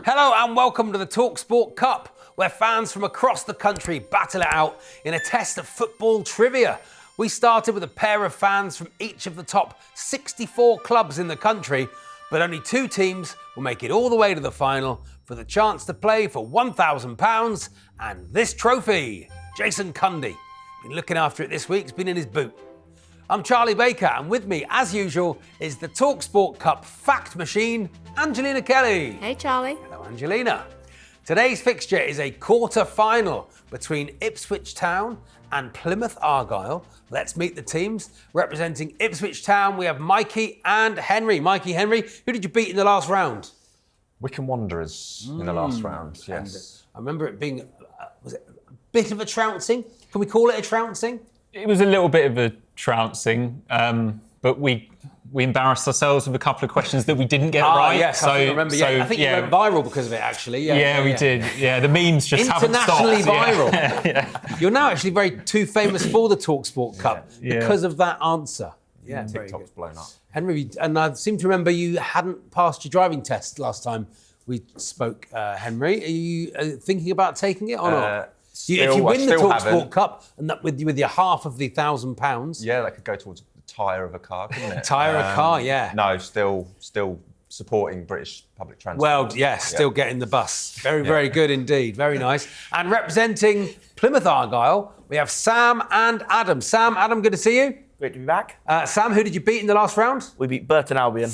Hello and welcome to the talkSPORT Cup, where fans from across the country battle it out in a test of football trivia. We started with a pair of fans from each of the top 64 clubs in the country, but only 2 teams will make it all the way to the final for the chance to play for £1,000 and this trophy. Jason Cundy, been looking after it this week, he's been in his boot. I'm Charlie Baker, and with me, as usual, is the talkSPORT Cup fact machine, Angelina Kelly. Hey, Charlie. Hello, Angelina. Today's fixture is a quarter-final between Ipswich Town and Plymouth Argyle. Let's meet the teams. Representing Ipswich Town, we have Mikey and Henry. Mikey, Henry, who did you beat in the last round? Wycombe Wanderers in the last round, yes. I remember it being, was it a bit of a trouncing? Can we call it a trouncing? It was a little bit of a trouncing, but we embarrassed ourselves with a couple of questions that we didn't get right. Yes, I remember. I think you went viral because of it, actually. We did. Yeah, the memes just haven't stopped. Internationally viral. You're now actually too famous for the talkSPORT Cup because of that answer. Yeah, TikTok's blown up. Henry, and I seem to remember you hadn't passed your driving test last time we spoke, Henry. Are you thinking about taking it or not? If you win the talkSPORT Cup and that with your half of the £1,000, yeah, that could go towards the tyre of a car, couldn't it? Tyre of a car, yeah. No, still supporting British public transport. Well, yes, still getting the bus. Very good indeed. Very nice. And representing Plymouth Argyle, we have Sam and Adam. Sam, Adam, good to see you. Great to be back. Sam, who did you beat in the last round? We beat Burton Albion.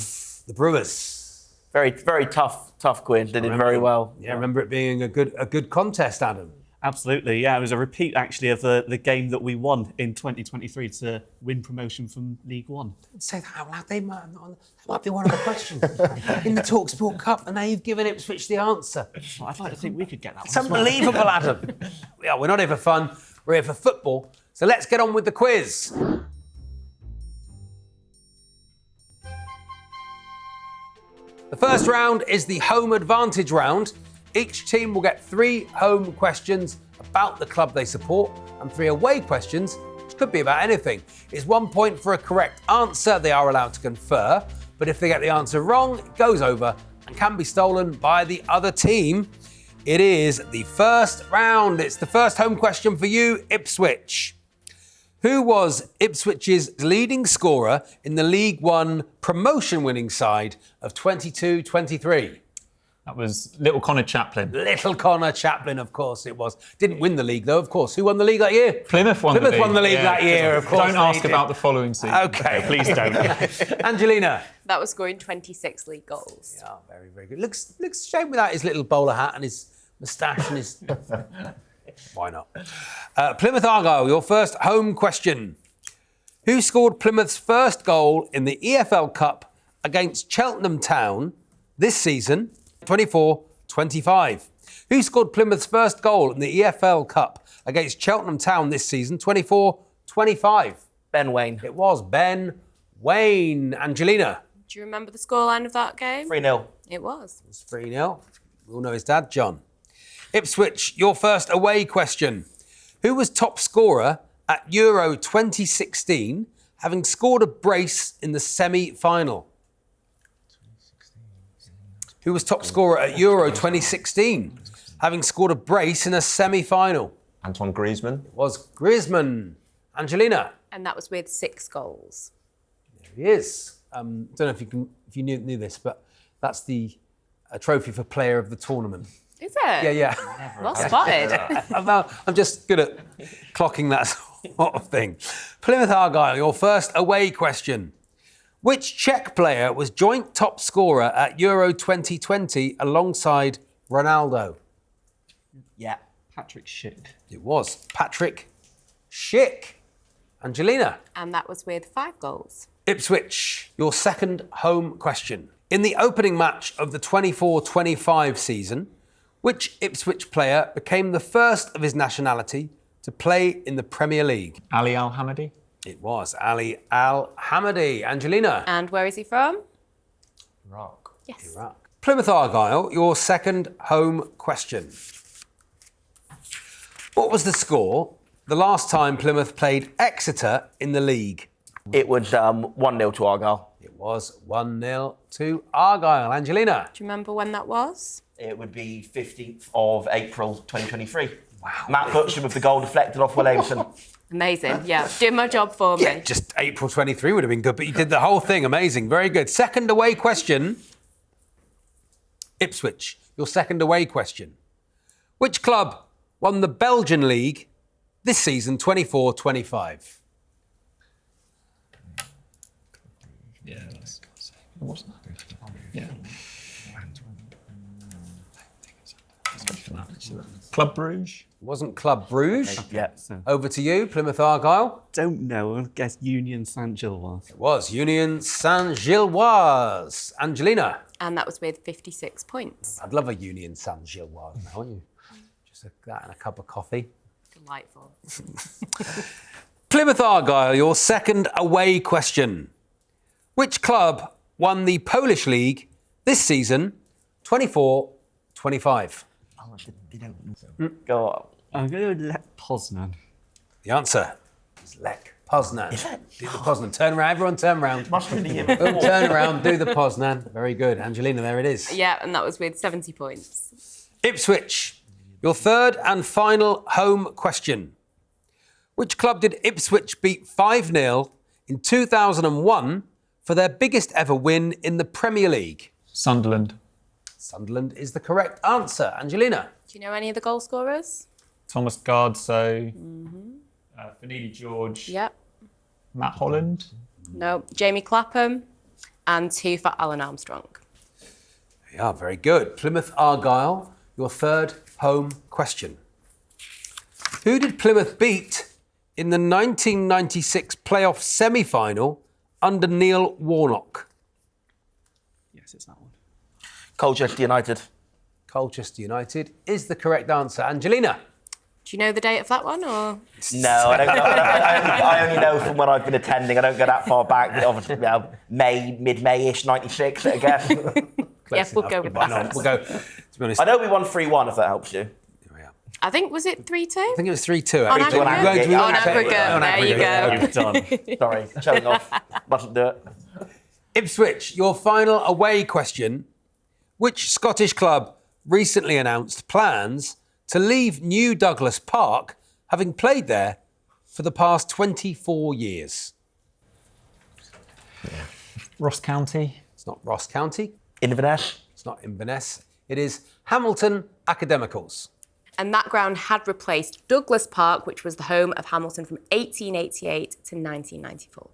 The Brewers. Very tough quid. They did very well. Yeah, I remember it being a good contest, Adam. Absolutely, yeah. It was a repeat, actually, of the game that we won in 2023 to win promotion from League One. Don't say that out loud. That might be one of the questions in the talkSPORT Cup, and now you've given Ipswich the answer. Well, I'd like to think we could get that one. It's unbelievable, Adam. Yeah, we're not here for fun. We're here for football. So let's get on with the quiz. The first round is the home advantage round. Each team will get 3 home questions about the club they support and 3 away questions, which could be about anything. It's 1 point for a correct answer. They are allowed to confer, but if they get the answer wrong, it goes over and can be stolen by the other team. It is the first round. It's the first home question for you, Ipswich. Who was Ipswich's leading scorer in the League One promotion-winning side of 22-23? That was Little Connor Chaplin. Little Connor Chaplin, of course it was. Didn't win the league, though, of course. Who won the league that year? Plymouth won the league. Plymouth won the league that year, of course. Don't ask about the following season. OK. Please don't. Angelina. That was scoring 26 league goals. Yeah, very good. Looks shame without his little bowler hat and his moustache and his... Why not? Plymouth Argyle, your first home question. Who scored Plymouth's first goal in the EFL Cup against Cheltenham Town this season, 24-25? Who scored Plymouth's first goal in the EFL Cup against Cheltenham Town this season, 24-25? Ben Waine. It was Ben Waine. Angelina. Do you remember the scoreline of that game? 3-0. It was. It's 3-0. We all know his dad, John. Ipswich, your first away question. Who was top scorer at Euro 2016, having scored a brace in the semi-final? Who was top scorer at Euro 2016, having scored a brace in a semi-final? Antoine Griezmann. It was Griezmann. Angelina. And that was with 6 goals. There he is. Don't know if you knew this, but that's the trophy for player of the tournament. Is it? Yeah. Well spotted. I'm just good at clocking that sort of thing. Plymouth Argyle, your first away question. Which Czech player was joint top scorer at Euro 2020 alongside Ronaldo? Yeah. Patrick Schick. It was Patrick Schick. Angelina. And that was with 5 goals. Ipswich, your second home question. In the opening match of the 24-25 season, which Ipswich player became the first of his nationality to play in the Premier League? Ali Al-Hamadi. It was Ali Al-Hamadi. Angelina. And where is he from? Iraq. Yes. Iraq. Plymouth Argyle, your second home question. What was the score the last time Plymouth played Exeter in the league? It was 1-0 to Argyle. It was 1-0 to Argyle. Angelina. Do you remember when that was? It would be 15th of April 2023. Wow. Matt Butcher with the goal deflected off Will Aimson. Amazing. Yeah, did my job for me. Yeah, just April 23 would have been good, but you did the whole thing. Amazing. Very good. Second away question. Ipswich, your second away question. Which club won the Belgian League this season, 24-25? Yeah. Yeah. Club Bruges. It wasn't Club Bruges. Yeah. Over to you, Plymouth Argyle. Don't know. I guess Union Saint-Gilloise. It was Union Saint-Gilloise. Angelina. And that was with 56 points. I'd love a Union Saint-Gilloise now, wouldn't you? Just that and a cup of coffee. Delightful. Plymouth Argyle, your second away question. Which club won the Polish League this season, 24-25? Oh, they don't. Go on. I'm going to let Poznan. The answer is Lech Poznan. Do the Poznan. Turn around, everyone turn around. Must be the year Turn around, do the Poznan. Very good. Angelina, there it is. Yeah, and that was with 70 points. Ipswich, your third and final home question. Which club did Ipswich beat 5-0 in 2001 for their biggest ever win in the Premier League? Sunderland. Sunderland is the correct answer. Angelina. Do you know any of the goal scorers? Thomas Gardso. Fanidi George. Yep. Matt Holland. No, Jamie Clapham and 2 for Alan Armstrong. Yeah, very good. Plymouth Argyle, your third home question. Who did Plymouth beat in the 1996 playoff semi-final under Neil Warnock? Yes, it's that one. Colchester United. Colchester United is the correct answer. Angelina. Do you know the date of that one, or? No, I don't know. I only know from when I've been attending. I don't go that far back. But obviously, mid-May-ish, 96, I guess. Yes, we'll go with Why that. not? We'll go, to be honest. I know we won 3-1, if that helps you. I think, was it 3-2? I think it was 3-2. On actually. aggregate. We're going to- On aggregate. There you go. You've done. Sorry, showing off. Mustn't do it. Ipswich, your final away question. Which Scottish club recently announced plans to leave New Douglas Park, having played there for the past 24 years? Ross County. It's not Ross County. Inverness. It's not Inverness. It is Hamilton Academicals. And that ground had replaced Douglas Park, which was the home of Hamilton from 1888 to 1994.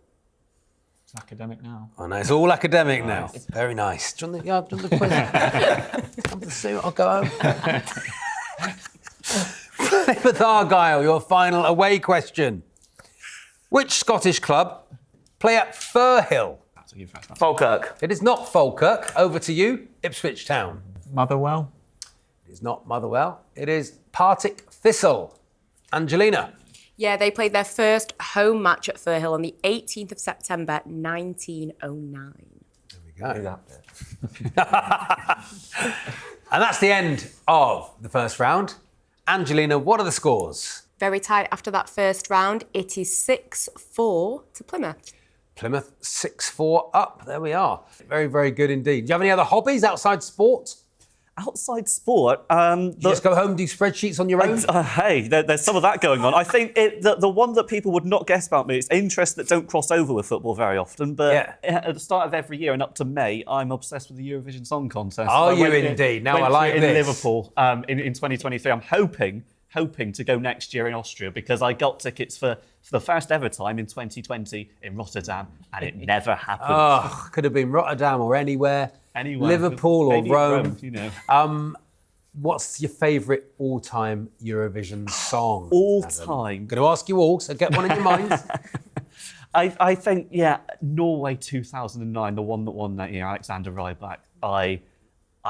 It's academic now. Oh no, it's all academic now. Very nice. Do you want the quiz? Come to the suit, I'll go home. Plymouth Argyle, your final away question. Which Scottish club play at Firhill? Falkirk. It is not Falkirk. Over to you, Ipswich Town. Motherwell. It is not Motherwell. It is Partick Thistle. Angelina. Yeah, they played their first home match at Firhill on the 18th of September, 1909. There we go. And that's the end of the first round. Angelina, what are the scores? Very tight after that first round. It is 6-4 to Plymouth. Plymouth 6-4 up. There we are. Very, very good indeed. Do you have any other hobbies outside sport? Outside sport, You just go home and do spreadsheets on your own? hey, there's some of that going on. I think the one that people would not guess about me is interests that don't cross over with football very often. But at the start of every year and up to May, I'm obsessed with the Eurovision Song Contest. Are I you went indeed? Now went I to like it in this. Liverpool in 2023. I'm hoping to go next year in Austria because I got tickets for the first ever time in 2020 in Rotterdam, and it never happened. Oh, could have been Rotterdam or anywhere. Anywhere. Liverpool or Maybe Rome. you know. What's your favourite all-time Eurovision song? All Adam? time. I'm going to ask you all, so get one in your mind. I think, Norway 2009, the one that won that year, Alexander Rybak. I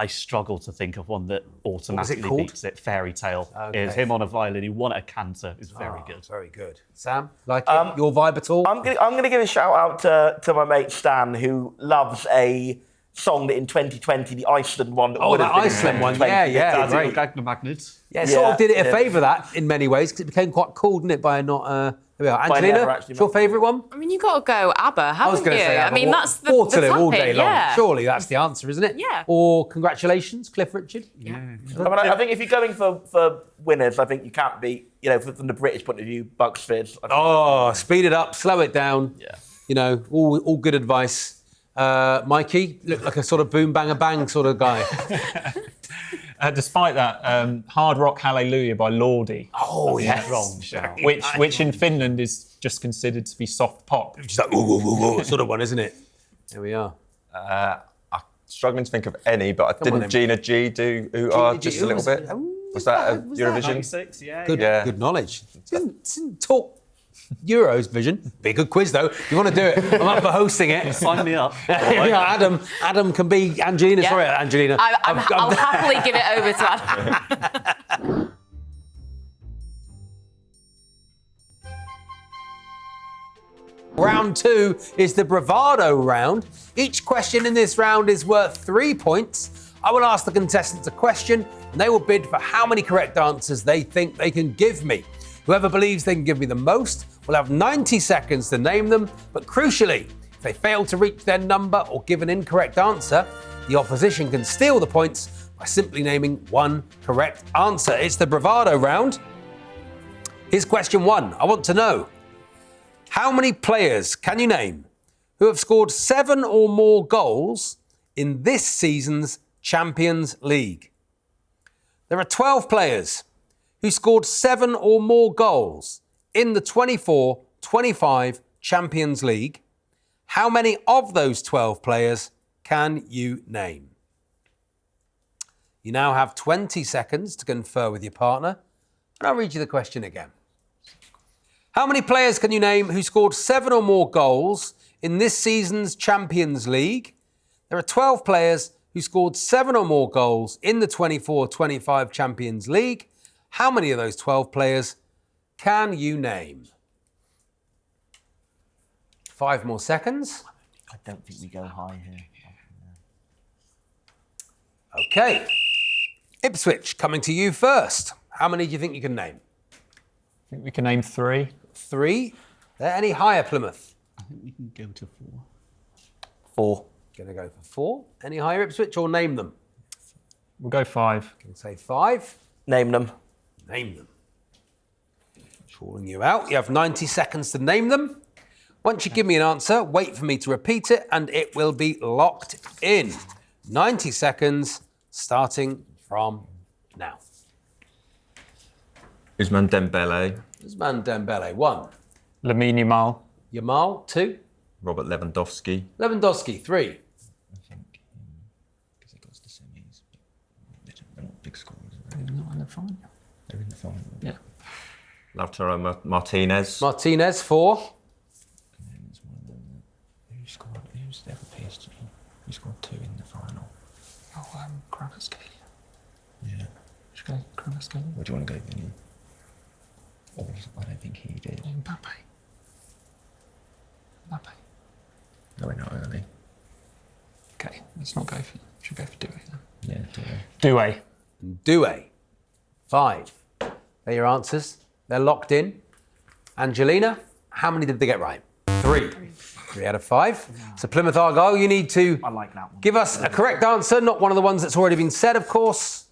struggle to think of one that automatically called? beats it. Fairy Tale. Okay. Is him on a violin. He won at a canter. Is very good. Very good. Sam, like it? Your vibe at all? I'm gonna give a shout out to my mate Stan, who loves a song that in 2020, the Iceland one. That Oh, would the have been in Iceland one. 2020. Yeah, great. Gagna Magnet. Yeah, it sort of did it a Yeah. favour that in many ways because it became quite cool, didn't it? By not. There we are. By Angelina, never actually what's your favourite one? I mean, you got to go ABBA, haven't I was going to you? say, I mean, that's the Waterloo all day topic, long. yeah. Surely that's the answer, isn't it? Yeah. Or congratulations, Cliff Richard. Yeah. I think if you're going for winners, I think you can't beat, from the British point of view, Bucks Fizz. Oh, speed it up, slow it down. Yeah. All good advice. Mikey, look like a sort of boom bang a bang sort of guy. Despite that, Hard Rock Hallelujah by Lordi, Oh, yes. Wrong shout. which in Finland is just considered to be soft pop. Just like, ooh, sort of one, isn't it? There we are. I'm struggling to think of any, but on then. didn't Gina G do Ooh Ah just a little bit? Was that a Eurovision? 96, yeah. Good, Yeah. good knowledge. Didn't talk Euros vision. Be a good quiz though. If you want to do it, I'm up for hosting it. Sign me up. Yeah, Adam can be Angelina. Yeah. Sorry, Angelina. I'll happily give it over to Adam. Round 2 is the Bravado round. Each question in this round is worth 3 points. I will ask the contestants a question and they will bid for how many correct answers they think they can give me. Whoever believes they can give me the most will have 90 seconds to name them, but crucially, if they fail to reach their number or give an incorrect answer, the opposition can steal the points by simply naming one correct answer. It's the Bravado round. Here's question 1. I want to know, how many players can you name who have scored 7 or more goals in this season's Champions League? There are 12 players who scored 7 or more goals in the 24-25 Champions League. How many of those 12 players can you name? You now have 20 seconds to confer with your partner, and I'll read you the question again. How many players can you name who scored 7 or more goals in this season's Champions League? There are 12 players who scored 7 or more goals in the 24-25 Champions League. How many of those 12 players can you name? 5 more seconds. I don't think we go high here. Okay. Ipswich, coming to you first. How many do you think you can name? I think we can name 3. 3. There any higher, Plymouth? I think we can go to 4. 4. Going to go for 4. Any higher, Ipswich, or name them? We'll go 5. Can say 5. Name them. Name them. Calling you out. You have 90 seconds to name them. Once you give me an answer, wait for me to repeat it and it will be locked in. 90 seconds starting from now. Ousmane Dembele, Ousmane Dembele, 1. Lamine Yamal. Yamal, 2. Robert Lewandowski. Lewandowski, 3. I think because he got to the semis, they're not big scorers. They're not in the final. They're in the final. Yeah. Lautaro Martinez. Martinez, 4. And then there's one of them. Who scored? Who's the other PSG? Who scored 2 in the final? Oh, Kravitskelia. Yeah. Should we go Kravitskelia? Where do you want to go, Vinny? Oh, I don't think he did. Mbappe. No, we're not early. Okay, let's not go for. Should we go for Doué then? Yeah, Doué. Doué, 5. They're your answers. They're locked in. Angelina, how many did they get right? 3. 3 out of 5. So Plymouth Argyle, you need to I like that one. give us a correct answer, not one of the ones that's already been said, of course.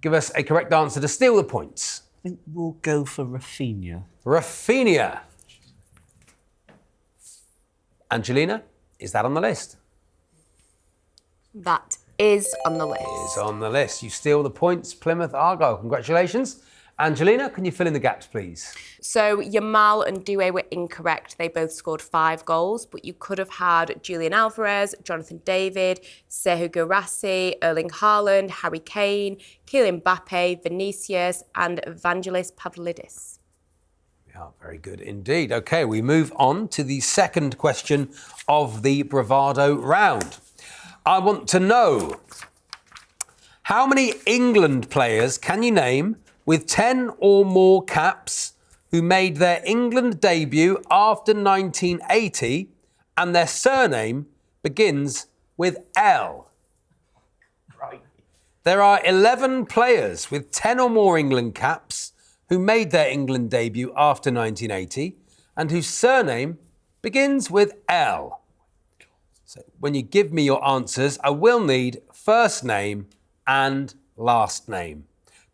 Give us a correct answer to steal the points. I think we'll go for Rafinha. Rafinha. Angelina, is that on the list? That is on the list. Is on the list. You steal the points, Plymouth Argyle. Congratulations. Angelina, can you fill in the gaps, please? So Yamal and Doué were incorrect. They both scored 5 goals, but you could have had Julian Alvarez, Jonathan David, Serhou Guirassy, Erling Haaland, Harry Kane, Kylian Mbappe, Vinicius, and Evangelos Pavlidis. Yeah, very good indeed. Okay, we move on to the second question of the Bravado round. I want to know, how many England players can you name with 10 or more caps who made their England debut after 1980 and their surname begins with L. Right. There are 11 players with 10 or more England caps who made their England debut after 1980 and whose surname begins with L. So when you give me your answers, I will need first name and last name.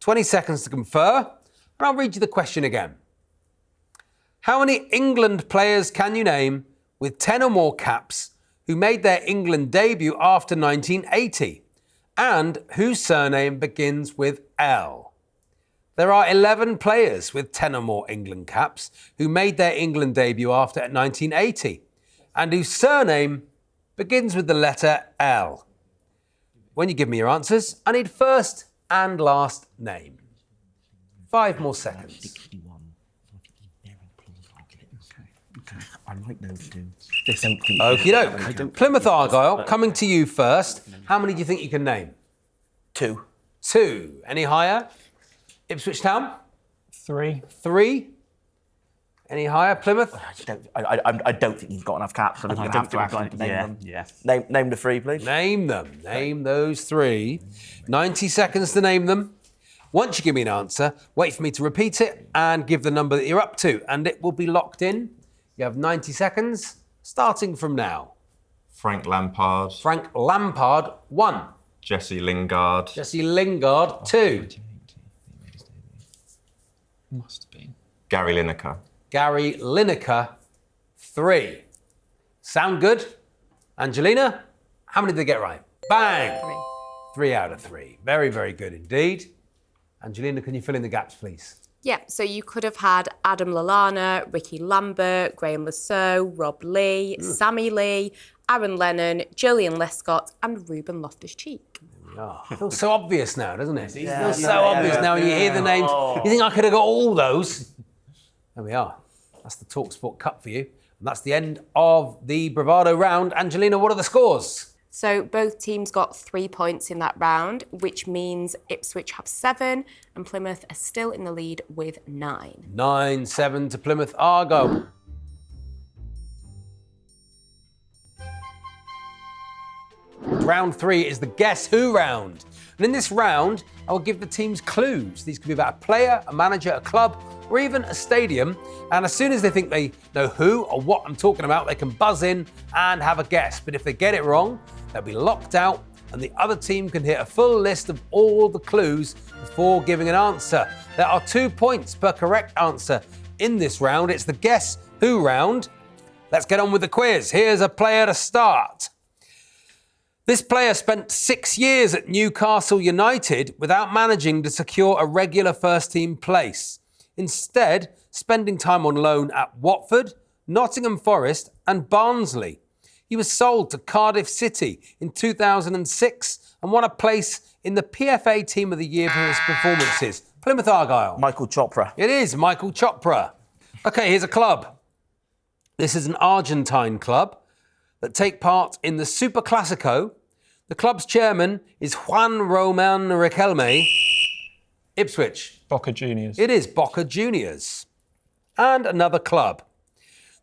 20 seconds to confer, and I'll read you the question again. How many England players can you name with 10 or more caps who made their England debut after 1980 and whose surname begins with L? There are 11 players with 10 or more England caps who made their England debut after 1980 and whose surname begins with the letter L. When you give me your answers, I need first and last name. 5 more seconds. I like those two. This don't think. Okie doke. Plymouth Argyle, coming to you first. How many do you think you can name? 2. 2. Any higher? Ipswich Town? 3. 3. Any higher? Plymouth? I don't think he's got enough caps. I think you have to ask him to name them. Yeah. Name the 3, please. Name them. Name those 3. 90 seconds to name them. Once you give me an answer, wait for me to repeat it and give the number that you're up to, and it will be locked in. You have 90 seconds, starting from now. Frank Lampard. Frank Lampard, 1. Jesse Lingard. Jesse Lingard, 2. Must have been. Gary Lineker. Gary Lineker, 3. Sound good? Angelina, how many did they get right? Bang! 3 out of 3. Very, very good indeed. Angelina, can you fill in the gaps, please? Yeah, so you could have had Adam Lallana, Ricky Lambert, Graham Lasso, Rob Lee, Sammy Lee, Aaron Lennon, Julian Lescott and Ruben Loftus-Cheek. Oh, it feels so obvious now, doesn't it? It feels so obvious now when you hear the names. You think I could have got all those? There we are. That's the talkSPORT Cup for you. And that's the end of the Bravado round. Angelina, what are the scores? So both teams got 3 points in that round, which means Ipswich have 7 and Plymouth are still in the lead with 9. 9-7 to Plymouth Argyle. Round 3 is the Guess Who round. And in this round, I will give the teams clues. These could be about a player, a manager, a club, or even a stadium. And as soon as they think they know who or what I'm talking about, they can buzz in and have a guess. But if they get it wrong, they'll be locked out and the other team can hit a full list of all the clues before giving an answer. There are 2 points per correct answer in this round. It's the Guess Who round. Let's get on with the quiz. Here's a player to start. This player spent 6 years at Newcastle United without managing to secure a regular first-team place, instead spending time on loan at Watford, Nottingham Forest and Barnsley. He was sold to Cardiff City in 2006 and won a place in the PFA Team of the Year for his performances. Plymouth Argyle. Michael Chopra. It is Michael Chopra. OK, here's a club. This is an Argentine club that take part in the Super Classico. The club's chairman is Juan Roman Riquelme. Ipswich. Boca Juniors. It is Boca Juniors. And another club.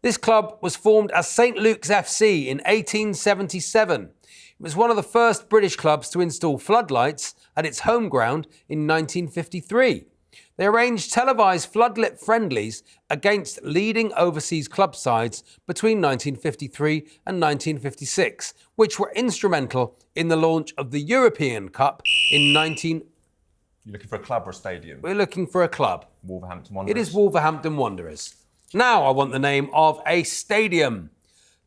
This club was formed as St Luke's FC in 1877. It was one of the first British clubs to install floodlights at its home ground in 1953. They arranged televised floodlit friendlies against leading overseas club sides between 1953 and 1956, which were instrumental in the launch of the European Cup in 19... You're looking for a club or a stadium? We're looking for a club. Wolverhampton Wanderers. It is Wolverhampton Wanderers. Now I want the name of a stadium.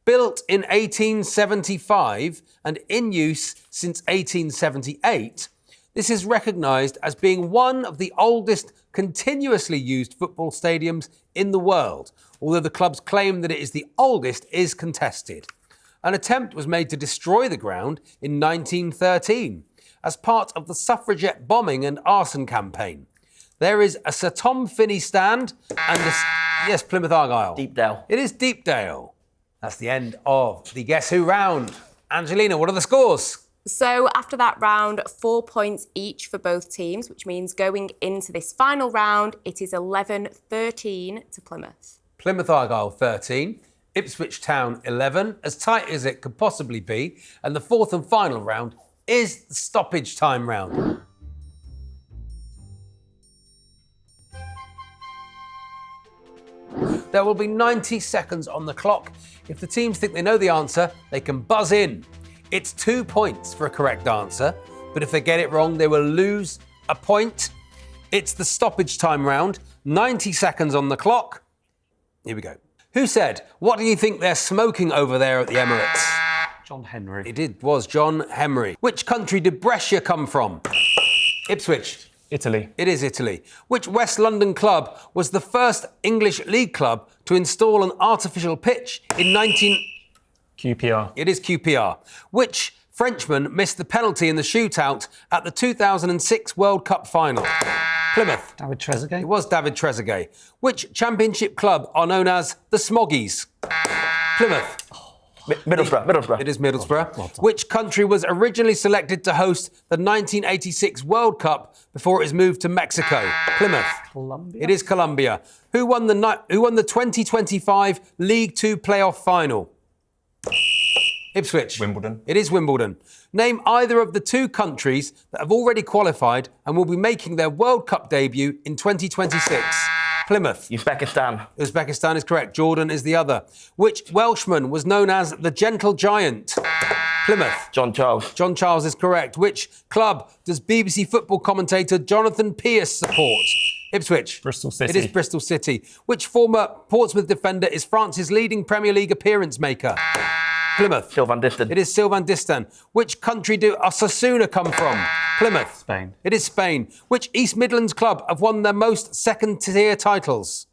Built in 1875 and in use since 1878, this is recognised as being one of the oldest continuously used football stadiums in the world, although the club's claim that it is the oldest is contested. An attempt was made to destroy the ground in 1913 as part of the suffragette bombing and arson campaign. There is a Sir Tom Finney stand and a... Yes, Plymouth Argyle. Deepdale. It is Deepdale. That's the end of the Guess Who round. Angelina, what are the scores? So after that round, 4 points each for both teams, which means going into this final round, it is 11-13 to Plymouth. Plymouth Argyle 13, Ipswich Town 11, as tight as it could possibly be. And the fourth and final round is the stoppage time round. There will be 90 seconds on the clock. If the teams think they know the answer, they can buzz in. It's 2 points for a correct answer, but if they get it wrong, they will lose a point. It's the stoppage time round, 90 seconds on the clock. Here we go. Who said, "What do you think they're smoking over there at the Emirates?" John Henry. It was John Henry. Which country did Brescia come from? Ipswich. Italy. It is Italy. Which West London club was the first English league club to install an artificial pitch in 19... QPR. It is QPR. Which Frenchman missed the penalty in the shootout at the 2006 World Cup final? Plymouth. David Trezeguet. It was David Trezeguet. Which championship club are known as the Smoggies? Plymouth. Middlesbrough. It is Middlesbrough. Which country was originally selected to host the 1986 World Cup before it was moved to Mexico? Plymouth. Colombia. It is Colombia. Who won the 2025 League Two playoff final? Ipswich. Wimbledon. It is Wimbledon. Name either of the two countries that have already qualified and will be making their World Cup debut in 2026. Plymouth. Uzbekistan. Uzbekistan is correct. Jordan is the other. Which Welshman was known as the Gentle Giant? Plymouth. John Charles. John Charles is correct. Which club does BBC football commentator Jonathan Pearce support? Ipswich. Bristol City. It is Bristol City. Which former Portsmouth defender is France's leading Premier League appearance maker? Plymouth. Sylvan Distan. It is Sylvan Distan. Which country do Osasuna come from? Plymouth. Spain. It is Spain. Which East Midlands club have won their most second-tier titles?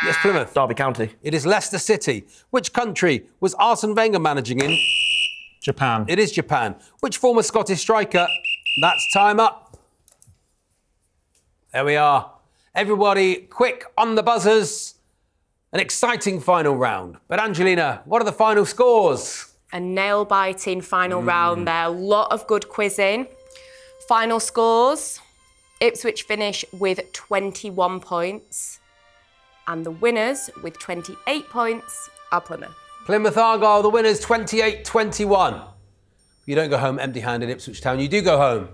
Yes, Plymouth. Derby County. It is Leicester City. Which country was Arsene Wenger managing in? Japan. It is Japan. Which former Scottish striker? That's time up. There we are. Everybody, quick on the buzzers. An exciting final round. But Angelina, what are the final scores? A nail-biting final round there. A lot of good quizzing. Final scores. Ipswich finish with 21 points. And the winners with 28 points are Plymouth. Plymouth Argyle, the winners, 28-21. You don't go home empty-handed, Ipswich Town. You do go home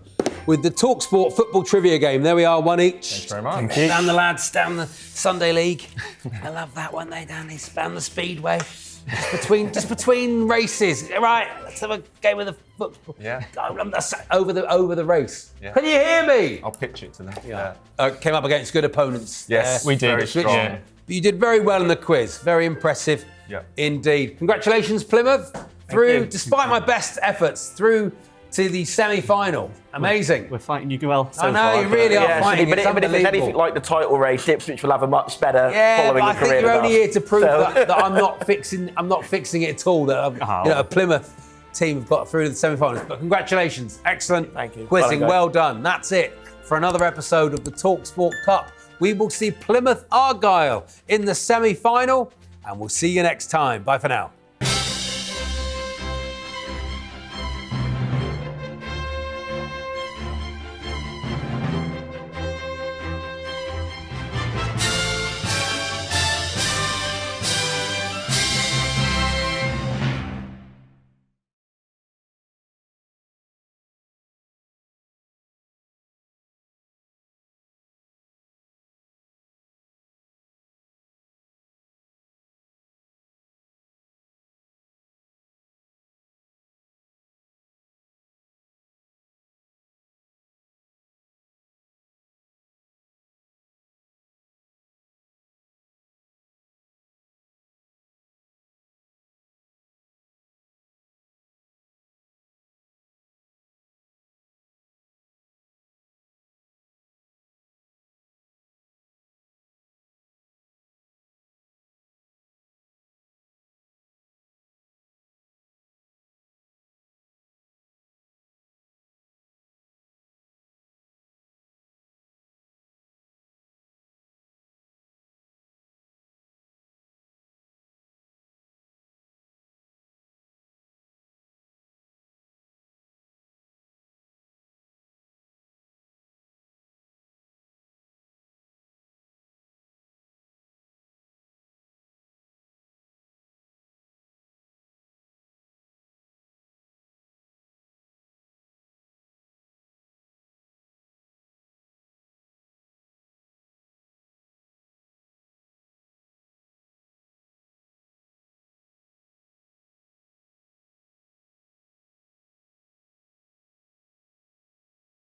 with the talkSPORT football trivia game. There we are, one each. Thanks very much. Thank you. Down the lads, down the Sunday League. I love that one. They down the speedway. Just between races. Right, let's have a game of the football. Yeah. Over the race. Yeah. Can you hear me? I'll pitch it to them. Yeah. Came up against good opponents. Yes, we did. Very Ipswich. strong. Yeah. But you did very well in the quiz. Very impressive. Yeah. Indeed. Congratulations, Plymouth. you. Despite my best efforts, through to the semi-final. Amazing. We're fighting you well so I know, far. you really are Yeah, fighting. but It's if it's unbelievable. anything like the title race, Ipswich will have a much better Yeah, but following I and think career you're than only us. here to prove So- that I'm not fixing it at all. That a Plymouth team have got through to the semi-finals. But congratulations, excellent Thank you. quizzing, Well done, well done. That's it for another episode of the talkSPORT Cup. We will see Plymouth Argyle in the semi-final, and we'll see you next time. Bye for now.